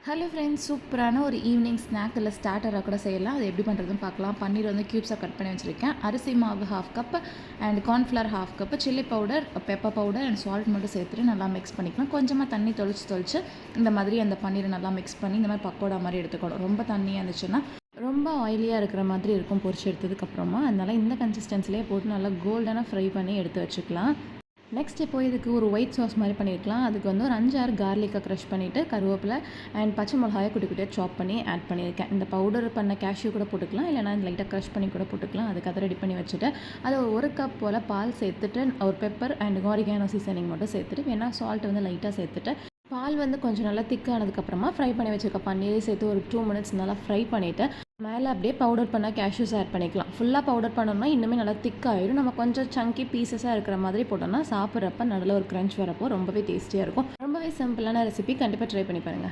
Hello friends, சூப்பரான ஒரு evening snack இல்லை ஸ்டார்டராக கூட செய்யலாம். அது எப்படி பண்ணுறதுன்னு பார்க்கலாம். பன்னீர் வந்து க்யூப்ஸாக கட் பண்ணி வச்சுருக்கேன். அரிசி மாவு 1/2 cup and cornflour 1/2 cup, chilli powder, pepper powder and salt மட்டும் சேர்த்துட்டு நல்லா மிக்ஸ் பண்ணிக்கலாம். கொஞ்சமாக தண்ணி தொளிச்சு இந்த மாதிரி அந்த பன்னீரை நல்லா மிக்ஸ் பண்ணி இந்த மாதிரி பக்கோடா மாதிரி எடுத்துக்கணும். ரொம்ப தண்ணியாக இருந்துச்சுன்னா ரொம்ப ஆயிலியாக இருக்கிற மாதிரி இருக்கும் பொரிச்சு எடுத்ததுக்கப்புறமா. அதனால் இந்த கன்சிஸ்டன்சிலே போட்டு நல்லா கோல்டனாக ஃப்ரை பண்ணி எடுத்து வச்சுக்கலாம். நெக்ஸ்ட் இப்போ இதுக்கு ஒரு ஒயிட் சாஸ் மாதிரி பண்ணியிருக்கலாம். அதுக்கு வந்து ஒரு 5-6 கார்லிக்கை க்ரஷ் பண்ணிவிட்டு கருவேப்பிலை அண்ட் பச்சை மிளகாயை குட்டி குட்டியாக சாப் பண்ணி ஆட் பண்ணியிருக்கேன். இந்த பவுடர் பண்ண கேஷ்யூ கூட போட்டுக்கலாம், இல்லைனா லைட்டாக க்ரஷ் பண்ணி கூட போட்டுக்கலாம். அதுக்கு அதை ரெடி பண்ணி வச்சுட்டு அதை ஒரு கப் போல் பால் சேர்த்துட்டு ஒரு பெப்பர் அண்ட் ஆரிகானோ சீசனிங் மட்டும் சேர்த்துட்டு வேணால் சால்ட் வந்து லைட்டாக சேர்த்துட்டு பால் வந்து கொஞ்சம் நல்லா திக்கானதுக்கப்புறமா ஃப்ரை பண்ணி வச்சுருக்க பன்னீரை சேர்த்து ஒரு 2 மினிட்ஸ் நல்லா ஃப்ரை பண்ணிவிட்டு மேலே அப்படியே பவுடர் பண்ண கேஷ்யூஸ் ஆட் பண்ணிக்கலாம். ஃபுல்லாக பவுடர் பண்ணோம்னா இன்னுமே நல்லா திக்காகிடும். நம்ம கொஞ்சம் சங்கி பீசஸாக இருக்கிற மாதிரி போட்டோம்னா சாப்பிட்றப்ப நல்ல ஒரு க்ரன்ச் வரப்போ ரொம்பவே டேஸ்டியாக இருக்கும். ரொம்பவே சிம்பிளான ரெசிபி, கண்டிப்பாக ட்ரை பண்ணி பாருங்கள்.